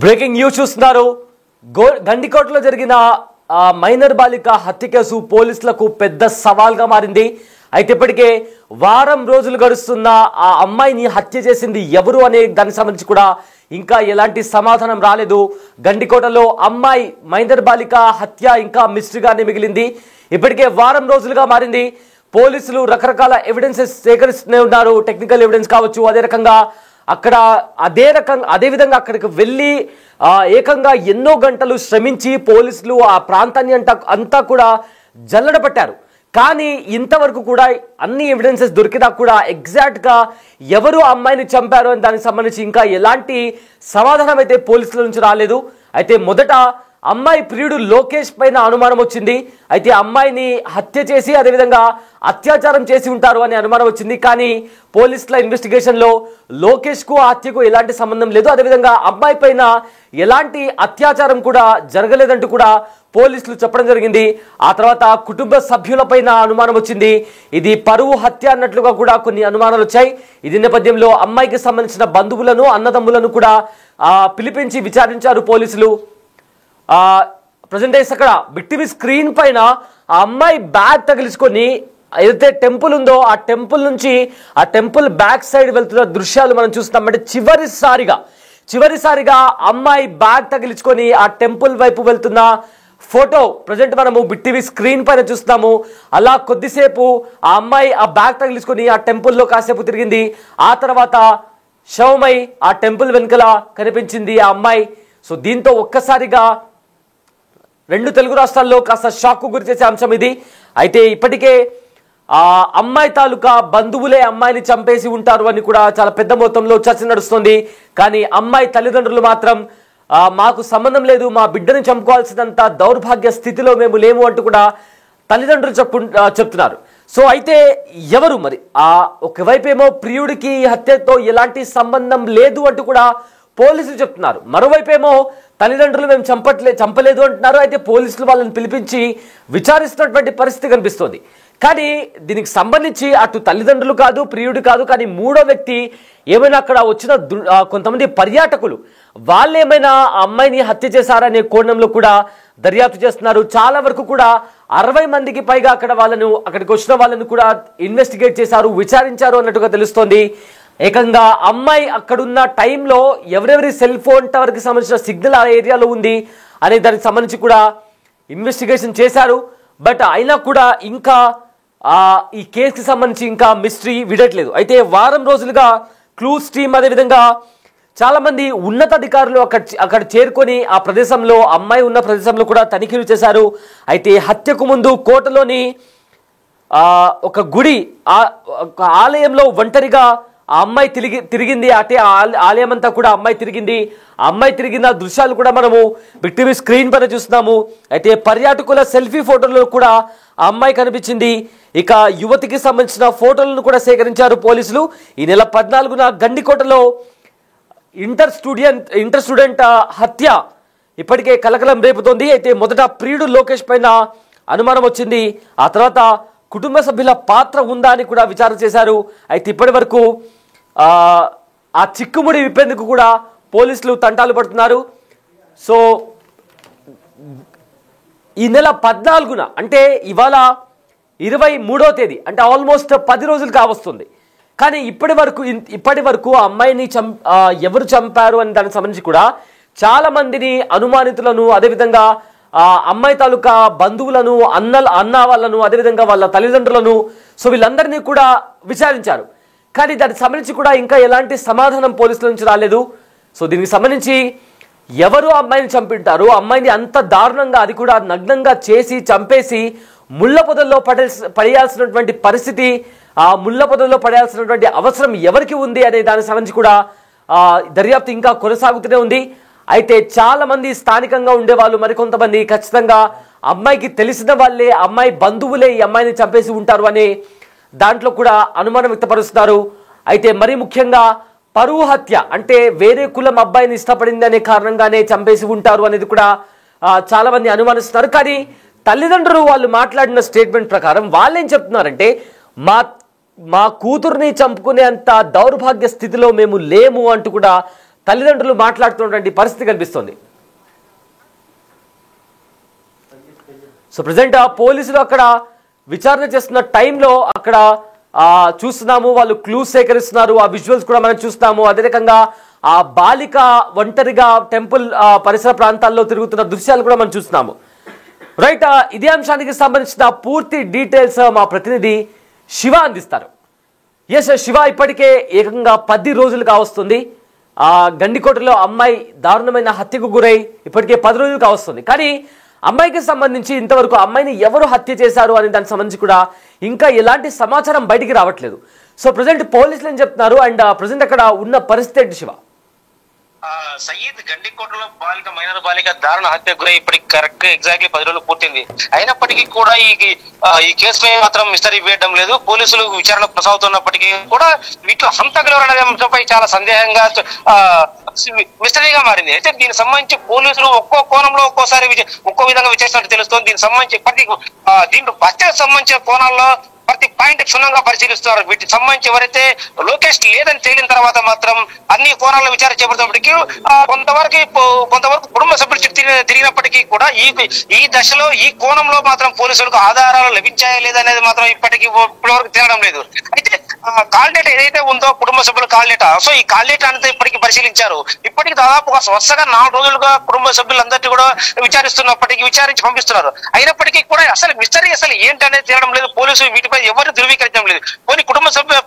Breaking news చూస్తున్నారు. గండికోటలో జరిగిన minor బాలిక హత్య కేసు పోలీసులకు పెద్ద సవాల్గా మారింది. అయితే ఇప్పటికే వారం రోజులు గడుస్తున్న ఆ అమ్మాయిని హత్య చేసింది ఎవరు అనే దానికి సంబంధించి కూడా ఇంకా ఎలాంటి సమాధానం రాలేదు. గండికోటలో అమ్మాయి మైనర్ బాలిక హత్య ఇంకా మిస్టరీగానే మిగిలింది. ఇప్పటికే వారం రోజులుగా మారింది. పోలీసులు రకరకాల ఎవిడెన్సెస్ సేకరిస్తూనే ఉన్నారు. టెక్నికల్ ఎవిడెన్స్ కావచ్చు, అదే రకంగా అక్కడ అదే విధంగా అక్కడికి వెళ్ళి ఏకంగా ఎన్నో గంటలు శ్రమించి పోలీసులు ఆ ప్రాంతాన్ని అంతా కూడా జల్లడ పట్టారు. కానీ ఇంతవరకు కూడా అన్ని ఎవిడెన్సెస్ దొరికినా కూడా ఎగ్జాక్ట్గా ఎవరు అమ్మాయిని చంపారు అని దానికి సంబంధించి ఇంకా ఎలాంటి సమాధానం అయితే పోలీసుల నుంచి రాలేదు. అయితే మొదట అమ్మాయి ప్రియుడు లోకేష్ పైన అనుమానం వచ్చింది. అయితే అమ్మాయిని హత్య చేసి అదేవిధంగా అత్యాచారం చేసి ఉంటారు అని అనుమానం వచ్చింది. కానీ పోలీసుల ఇన్వెస్టిగేషన్లో లోకేష్కు ఆ హత్యకు ఎలాంటి సంబంధం లేదు, అదేవిధంగా అమ్మాయి పైన ఎలాంటి అత్యాచారం కూడా జరగలేదంటూ కూడా పోలీసులు చెప్పడం జరిగింది. ఆ తర్వాత కుటుంబ సభ్యులపైన అనుమానం వచ్చింది. ఇది పరువు హత్య అన్నట్లుగా కూడా కొన్ని అనుమానాలు వచ్చాయి. ఇది నేపథ్యంలో అమ్మాయికి సంబంధించిన బంధువులను, అన్నదమ్ములను కూడా పిలిపించి విచారించారు పోలీసులు. ప్రజెంట్ అక్కడ బిగ్ టీవీ స్క్రీన్ పైన ఆ అమ్మాయి బ్యాగ్ తగిలించుకొని ఏదైతే టెంపుల్ ఉందో ఆ టెంపుల్ నుంచి ఆ టెంపుల్ బ్యాక్ సైడ్ వెళ్తున్న దృశ్యాలు మనం చూస్తాం. అంటే చివరిసారిగా అమ్మాయి బ్యాగ్ తగిలించుకొని ఆ టెంపుల్ వైపు వెళ్తున్న ఫోటో ప్రజెంట్ మనము బిగ్ టీవీ స్క్రీన్ పైన చూస్తాము. అలా కొద్దిసేపు ఆ అమ్మాయి ఆ బ్యాగ్ తగిలించుకొని ఆ టెంపుల్లో కాసేపు తిరిగింది. ఆ తర్వాత శవమై ఆ టెంపుల్ వెనుకల కనిపించింది ఆ అమ్మాయి. సో దీంతో ఒక్కసారిగా రెండు తెలుగు రాష్ట్రాల్లో కాస్త షాక్కు గురి చేసే అంశం ఇది. అయితే ఇప్పటికే ఆ అమ్మాయి తాలూకా బంధువులే అమ్మాయిని చంపేసి ఉంటారు అని కూడా చాలా పెద్ద మొత్తంలో చర్చ నడుస్తుంది. కానీ అమ్మాయి తల్లిదండ్రులు మాత్రం మాకు సంబంధం లేదు, మా బిడ్డను చంపుకోవాల్సినంత దౌర్భాగ్య స్థితిలో మేము లేము అంటూ కూడా తల్లిదండ్రులు చెప్తున్నారు. సో అయితే ఎవరు మరి ఒకవైపు ఏమో ప్రియుడికి హత్యతో ఎలాంటి సంబంధం లేదు అంటూ కూడా పోలీసులు చెప్తున్నారు, మరోవైపేమో తల్లిదండ్రులు మేము చంపలేదు అంటున్నారు. అయితే పోలీసులు వాళ్ళని పిలిపించి విచారిస్తున్నటువంటి పరిస్థితి కనిపిస్తోంది. కానీ దీనికి సంబంధించి అటు తల్లిదండ్రులు కాదు, ప్రియుడు కాదు, కానీ మూడో వ్యక్తి ఏమైనా అక్కడ వచ్చిన కొంతమంది పర్యాటకులు వాళ్ళు ఏమైనా ఆ అమ్మాయిని హత్య చేశారనే కోణంలో కూడా దర్యాప్తు చేస్తున్నారు. చాలా వరకు కూడా 60 మందికి పైగా అక్కడికి వచ్చిన వాళ్ళను కూడా ఇన్వెస్టిగేట్ చేశారు, విచారించారు అన్నట్టుగా తెలుస్తోంది. ఏకంగా అమ్మాయి అక్కడున్న టైంలో ఎవరెవరి సెల్ ఫోన్ టవర్కి సంబంధించిన సిగ్నల్ ఆ ఏరియాలో ఉంది అనే దానికి సంబంధించి కూడా ఇన్వెస్టిగేషన్ చేశారు. బట్ అయినా కూడా ఇంకా ఈ కేసుకి సంబంధించి ఇంకా మిస్టరీ విడట్లేదు. అయితే వారం రోజులుగా క్లూస్ టీమ్ అదేవిధంగా చాలా మంది ఉన్నతాధికారులు అక్కడ చేరుకొని ఆ ప్రదేశంలో అమ్మాయి ఉన్న ప్రదేశంలో కూడా తనిఖీలు చేశారు. అయితే హత్యకు ముందు కోటలోని ఒక గుడి ఆలయంలో ఒంటరిగా ఆ అమ్మాయి తిరిగింది. అంటే ఆలయం అంతా కూడా అమ్మాయి తిరిగింది. ఆ అమ్మాయి తిరిగిన దృశ్యాలు కూడా మనము బిగ్ టీవీ స్క్రీన్ పైన చూస్తున్నాము. అయితే పర్యాటకుల సెల్ఫీ ఫోటోల్లో కూడా ఆ అమ్మాయి కనిపించింది. ఇక యువతికి సంబంధించిన ఫోటోలను కూడా సేకరించారు పోలీసులు. ఈ నెల 14న గండికోటలో ఇంటర్ స్టూడెంట్ హత్య ఇప్పటికే కలకలం రేపుతోంది. అయితే మొదట ప్రియుడు లోకేష్ పైన అనుమానం వచ్చింది. ఆ తర్వాత కుటుంబ సభ్యుల పాత్ర ఉందా అని కూడా విచారణ చేశారు. అయితే ఇప్పటి వరకు ఆ చిక్కుముడి విప్పేందుకు కూడా పోలీసులు తంటాలు పడుతున్నారు. సో ఈ నెల 14న అంటే ఇవాళ 23వ తేదీ, అంటే ఆల్మోస్ట్ 10 రోజులు కావస్తుంది. కానీ ఇప్పటి వరకు ఆ అమ్మాయిని ఎవరు చంపారు అని దానికి సంబంధించి కూడా చాలా మందిని అనుమానితులను అదేవిధంగా అమ్మాయి తాలూకా బంధువులను, అన్న వాళ్ళను, అదేవిధంగా వాళ్ళ తల్లిదండ్రులను, సో వీళ్ళందరినీ కూడా విచారించారు. కానీ దానికి సంబంధించి కూడా ఇంకా ఎలాంటి సమాధానం పోలీసుల నుంచి రాలేదు. సో దీనికి సంబంధించి ఎవరు అమ్మాయిని చంపింటారు, అమ్మాయిని అంత దారుణంగా అది కూడా నగ్నంగా చేసి చంపేసి ముళ్ళ పొదల్లో పడేయాల్సినటువంటి పరిస్థితి, ఆ ముళ్ళ పొదల్లో పడేయాల్సినటువంటి అవసరం ఎవరికి ఉంది అనే దానికి సంబంధించి కూడా దర్యాప్తు ఇంకా కొనసాగుతూనే ఉంది. అయితే చాలా మంది స్థానికంగా ఉండేవాళ్ళు మరికొంతమంది ఖచ్చితంగా అమ్మాయికి తెలిసిన వాళ్ళే, అమ్మాయి బంధువులే ఈ అమ్మాయిని చంపేసి ఉంటారు అనే దాంట్లో కూడా అనుమానం వ్యక్తపరుస్తున్నారు. అయితే మరీ ముఖ్యంగా పరువు హత్య అంటే వేరే కులం అబ్బాయిని ఇష్టపడింది అనే కారణంగానే చంపేసి ఉంటారు అనేది కూడా చాలా మంది అనుమానిస్తున్నారు. కానీ తల్లిదండ్రులు వాళ్ళు మాట్లాడిన స్టేట్మెంట్ ప్రకారం వాళ్ళేం చెప్తున్నారంటే మా కూతుర్ని చంపుకునే అంత దౌర్భాగ్య స్థితిలో మేము లేము అంటూ కూడా తల్లిదండ్రులు మాట్లాడుతున్నటువంటి పరిస్థితి కనిపిస్తోంది. సో ప్రజెంట్ పోలీసులు అక్కడ విచారణ చేస్తున్న టైంలో అక్కడ చూస్తున్నాము, వాళ్ళు క్లూస్ సేకరిస్తున్నారు. ఆ విజువల్స్ కూడా మనం చూస్తున్నాము. అదే రకంగా ఆ బాలిక ఒంటరిగా టెంపుల్ పరిసర ప్రాంతాల్లో తిరుగుతున్న దృశ్యాలు కూడా మనం చూస్తున్నాము. రైట్, ఇదే అంశానికి సంబంధించిన పూర్తి డీటెయిల్స్ మా ప్రతినిధి శివ అందిస్తారు. ఎస్ శివ, ఇప్పటికే ఏకంగా 10 రోజులు కావస్తుంది గండికోటలో అమ్మాయి దారుణమైన హత్యకు గురై ఇప్పటికే 10 రోజులు కావస్తుంది. కానీ అమ్మాయికి సంబంధించి ఇంతవరకు అమ్మాయిని ఎవరు హత్య చేశారు అనే దానికి సంబంధించి కూడా ఇంకా ఎలాంటి సమాచారం బయటికి రావట్లేదు. సో ప్రజెంట్ పోలీసులు ఏం చెప్తున్నారు అండ్ ప్రజెంట్ అక్కడ ఉన్న పరిస్థితి ఏంటి శివ? సయీద్ గండికోటలో మైనర్ బాలిక దారుణ హత్య గురై ఇప్పటికి కరెక్ట్ ఎగ్జాక్ట్లీ 10 రోజులు పూర్తింది. అయినప్పటికీ కూడా ఈ కేసుపై మాత్రం మిస్టరీ వేయడం లేదు. పోలీసులు విచారణ కొనసాగుతున్నప్పటికీ కూడా వీటిలో హంతకులు అనే అంశంపై చాలా సందేహంగా మిస్టరీగా మారింది. అయితే దీనికి సంబంధించి పోలీసులు ఒక్కో కోణంలో ఒక్కోసారి ఒక్కో విధంగా విచారిస్తున్నట్టు తెలుస్తోంది. దీనికి సంబంధించి దీంట్లో హత్యకు సంబంధించిన కోణాల్లో ప్రతి పాయింట్ క్షుణ్ణంగా పరిశీలిస్తున్నారు. వీటికి సంబంధించి ఎవరైతే లోకేష్ లేదని తేలిన తర్వాత మాత్రం అన్ని కోణాల్లో విచారణ చేపడుతున్నప్పటికీ కొంతవరకు కుటుంబ సభ్యులు తిరిగినప్పటికీ కూడా ఈ దశలో ఈ కోణంలో మాత్రం పోలీసులకు ఆధారాలు లభించాయా లేదనేది మాత్రం ఇప్పటివరకు తేలడం లేదు. అయితే కాల్ డేటా ఏదైతే ఉందో కుటుంబ సభ్యుల కాల్ డేటా, సో ఈ కాల్ డేటా అంతా ఇప్పటికి పరిశీలించారు. ఇప్పటికి దాదాపు వరుసగా 4 రోజులుగా కుటుంబ సభ్యులందరినీ కూడా విచారించి పంపిస్తున్నారు. అయినప్పటికీ కూడా అసలు మిస్టరీ అసలు ఏంటనేది తేలడం లేదు. పోలీసులు వీటిపై ఎవరు ధృవీకరించడం లేదు. కొన్ని కుటుంబ సభ్యుల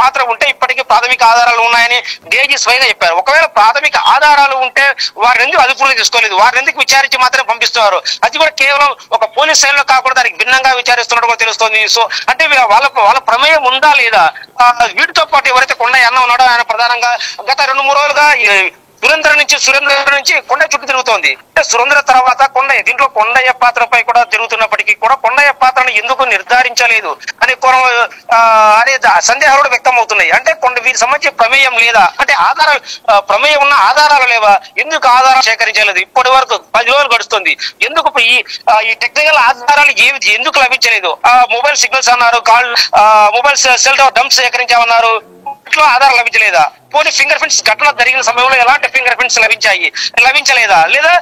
పాత్ర ఉంటే ఇప్పటికీ ప్రాథమిక ఆధారాలు ఉన్నాయని డీఐజీ స్వయంగా చెప్పారు. ఒకవేళ ప్రాథమిక ఆధారాలు ఉంటే వారిని ఎందుకు అదుపులో తీసుకోలేదు, వారిని ఎందుకు విచారించి మాత్రమే పంపిస్తున్నారు? అది కూడా కేవలం ఒక పోలీస్ శైలిలో కాకుండా దానికి భిన్నంగా విచారిస్తున్నట్టు కూడా తెలుస్తోంది. సో అంటే వాళ్ళ ప్రమేయం ఉందా లేదా? వీటితో పాటు ఎవరైతే కొండయ్య అన్న ఉన్నాడో ఆయన ప్రధానంగా గత 2-3 రోజులుగా సురేంద్ర నుంచి కొండయ్య చుట్టూ తిరుగుతోంది. సురేంద్ర తర్వాత కొండయ్య, దీంట్లో కొండయ్య పాత్రపై కూడా తిరుగుతున్నప్పటికీ కూడా కొండయ్య పాత్రను ఎందుకు నిర్ధారించలేదు అనే సందేహాలు కూడా వ్యక్తం అవుతున్నాయి. అంటే వీరికి సంబంధించి ప్రమేయం లేదా, అంటే ప్రమేయం ఉన్న ఆధారాలు లేవా, ఎందుకు ఆధారాలు సేకరించలేదు? ఇప్పటి వరకు 10 రోజులు గడుస్తుంది. ఎందుకు ఈ టెక్నికల్ ఆధారాలు ఎందుకు లభించలేదు? మొబైల్ సిగ్నల్స్ అన్నారు, మొబైల్ సెల్ టవర్ డంప్స్ సేకరించామన్నారు, ఇట్లా ఆధారాలు లభించలేదా? పోనీ ఫింగర్ ప్రింట్స్ ఘటన జరిగిన సమయంలో ఎలాంటి ఫింగర్ ప్రింట్స్ లభించలేదా? లేదా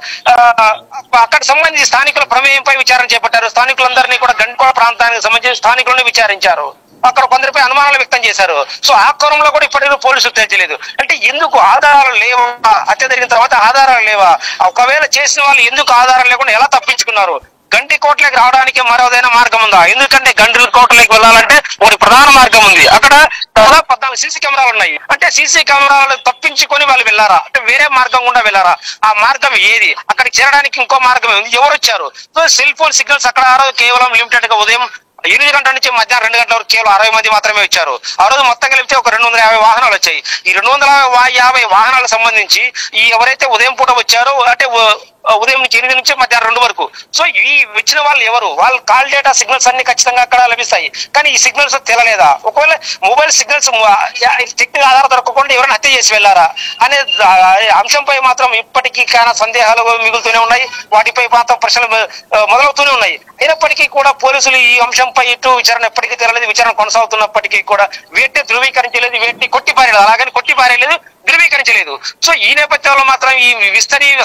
అక్కడ సంబంధించి స్థానికుల ప్రమేయంపై విచారణ చేపట్టారు. స్థానికులందరినీ కూడా గండికోట ప్రాంతానికి సంబంధించి స్థానికులను విచారించారు. అక్కడ కొందరిపై అనుమానాలు వ్యక్తం చేశారు. సో ఆ కోణంలో కూడా ఇప్పటికీ పోలీసులు తెలియలేదు. అంటే ఎందుకు ఆధారాలు లేవా? హత్య జరిగిన తర్వాత ఆధారాలు లేవా? ఒకవేళ చేసిన వాళ్ళు ఎందుకు ఆధారాలు లేకుండా ఎలా తప్పించుకున్నారు? గండికోటలోకి రావడానికి మరోదైనా మార్గం ఉందా? ఎందుకంటే గండికోటలోకి వెళ్ళాలంటే ఒక ప్రధాన మార్గం ఉంది. అక్కడ దాదాపు 14 సీసీ కెమెరాలు ఉన్నాయి. అంటే సీసీ కెమెరాలు తప్పించుకొని వాళ్ళు వెళ్ళారా? అంటే వేరే మార్గం గుండా వెళ్ళారా? ఆ మార్గం ఏది? అక్కడికి చేరడానికి ఇంకో మార్గం ఉంది. ఎవరు వచ్చారు? సో సెల్ ఫోన్ సిగ్నల్స్ అక్కడ కేవలం లిమిటెడ్ గా ఉదయం 8 గంటల నుంచి మధ్యాహ్నం 2 గంటల వరకు కేవలం 60 మంది మాత్రమే వచ్చారు. ఆ రోజు మొత్తం కలిపితే ఒక 250 వాహనాలు వచ్చాయి. ఈ 250 వాహనాలకు సంబంధించి ఎవరైతే ఉదయం పూట వచ్చారో, అంటే ఉదయం నుంచి 8 నుంచి మధ్యాహ్నం 2 వరకు, సో ఈ వచ్చిన వాళ్ళు ఎవరు? వాళ్ళ కాల్ డేటా సిగ్నల్స్ అన్ని ఖచ్చితంగా అక్కడ లభిస్తాయి. కానీ ఈ సిగ్నల్స్ తెలలేదా? ఒకవేళ మొబైల్ సిగ్నల్స్ టెక్నికల్ ఆధారం దొరకకుండా ఎవరైనా హత్య చేసి వెళ్ళారా అనే అంశంపై మాత్రం ఇప్పటికీ చాలా సందేహాలు మిగులుతూనే ఉన్నాయి. వాటిపై మాత్రం ప్రశ్నలు మొదలవుతూనే ఉన్నాయి. అయినప్పటికీ కూడా పోలీసులు ఈ అంశంపై విచారణ ఎప్పటికీ తెరలేదు. విచారణ కొనసాగుతున్నప్పటికీ కూడా వీటిని ధృవీకరించలేదు, వీటిని కొట్టిపారేయలేదు, అలాగని కొట్టిపారేయలేదు, ధృవీకరించలేదు. సో ఈ నేపథ్యంలో మాత్రం ఈ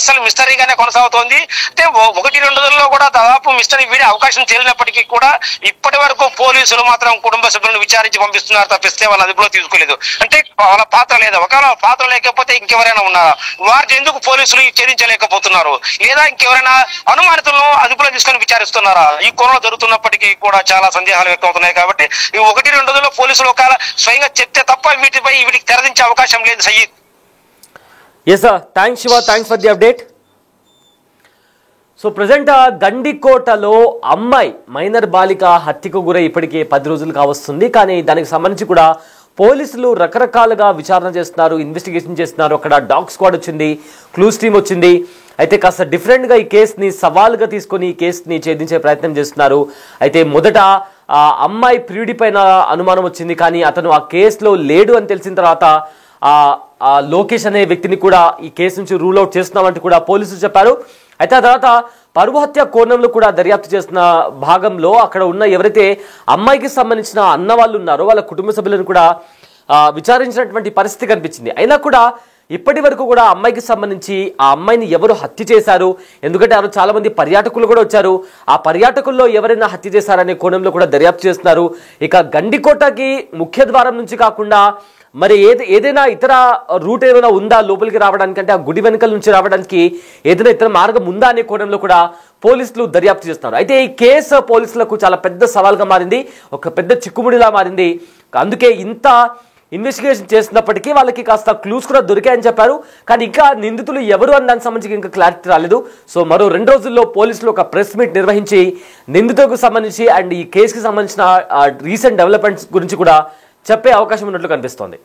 అసలు మిస్టరీగానే కొనసాగుతోంది. అంటే 1-2 రోజుల్లో కూడా దాదాపు మిస్టరీ వీడే అవకాశం తేలినప్పటికీ కూడా ఇప్పటి వరకు పోలీసులు మాత్రం కుటుంబ సభ్యులను విచారించి పంపిస్తున్నారు తప్పిస్తే వాళ్ళ అదుపులో తీసుకోలేదు. అంటే వాళ్ళ పాత్ర లేదా? ఒకవేళ పాత్ర లేకపోతే ఇంకెవరైనా ఉన్నారా? వారిని ఎందుకు పోలీసులు ఛేదించలేకపోతున్నారు? లేదా ఇంకెవరైనా అనుమానితులను అదుపులో తీసుకొని విచారిస్తున్నారా? ఈ కోణంలో జరుగుతున్నప్పటికీ కూడా చాలా సందేహాలు వ్యక్తం అవుతున్నాయి. కాబట్టి ఈ 1-2 రోజుల్లో పోలీసులు ఒకవేళ స్వయంగా చెప్తే తప్ప వీటికి తెరదించే అవకాశం లేదు. Syed. Yes sir, thanks Shiva, thanks for the update. So present గండికోటలో అమ్మాయి మైనర్ బాలిక హత్యకు గురై ఇప్పటికే 10 రోజులు కావస్తుంది. కానీ దానికి సంబంధించి కూడా పోలీసులు రకరకాలుగా విచారణ చేస్తున్నారు, ఇన్వెస్టిగేషన్ చేస్తున్నారు. అక్కడ డాగ్ స్క్వాడ్ వచ్చింది, క్లూస్ టీమ్ వచ్చింది. అయితే కాస్త డిఫరెంట్గా ఈ కేసుని సవాల్గా తీసుకొని ఈ కేసుని ఛేదించే ప్రయత్నం చేస్తున్నారు. అయితే మొదట అమ్మాయి ప్రియుడి పైన అనుమానం వచ్చింది, కానీ అతను ఆ కేసులో లేడు అని తెలిసిన తర్వాత లోకేష్ అనే వ్యక్తిని కూడా ఈ కేసు నుంచి రూల్ అవుట్ చేస్తున్నామంటూ కూడా పోలీసులు చెప్పారు. అయితే ఆ తర్వాత పరువు హత్య కోణంలో కూడా దర్యాప్తు చేస్తున్న భాగంలో అక్కడ ఉన్న ఎవరైతే అమ్మాయికి సంబంధించిన అన్న వాళ్ళు ఉన్నారో వాళ్ళ కుటుంబ సభ్యులను కూడా విచారించినటువంటి పరిస్థితి కనిపించింది. అయినా కూడా ఇప్పటి వరకు కూడా అమ్మాయికి సంబంధించి ఆ అమ్మాయిని ఎవరు హత్య చేశారు, ఎందుకంటే ఆ చాలా మంది పర్యాటకులు కూడా వచ్చారు, ఆ పర్యాటకుల్లో ఎవరైనా హత్య చేశారనే కోణంలో కూడా దర్యాప్తు చేస్తున్నారు. ఇక గండికోటకి ముఖ్య ద్వారం నుంచి కాకుండా మరి ఏదైనా ఇతర రూట్ ఏమైనా ఉందా లోపలికి రావడానికి, అంటే ఆ గుడి వెనుకల నుంచి రావడానికి ఏదైనా ఇతర మార్గం ఉందా అనే కోణంలో కూడా పోలీసులు దర్యాప్తు చేస్తున్నారు. అయితే ఈ కేసు పోలీసులకు చాలా పెద్ద సవాల్గా మారింది, ఒక పెద్ద చిక్కుముడిలా మారింది. అందుకే ఇంత ఇన్వెస్టిగేషన్ చేసినప్పటికీ వాళ్ళకి కాస్త క్లూస్ కూడా దొరికాయని చెప్పారు. కానీ ఇంకా నిందితులు ఎవరు అని దానికి సంబంధించి ఇంకా క్లారిటీ రాలేదు. సో మరో 2 రోజుల్లో పోలీసులు ఒక ప్రెస్ మీట్ నిర్వహించి నిందితులకు సంబంధించి అండ్ ఈ కేసుకి సంబంధించిన రీసెంట్ డెవలప్మెంట్స్ గురించి కూడా చెప్పే అవకాశం ఉన్నట్లు కనిపిస్తోంది.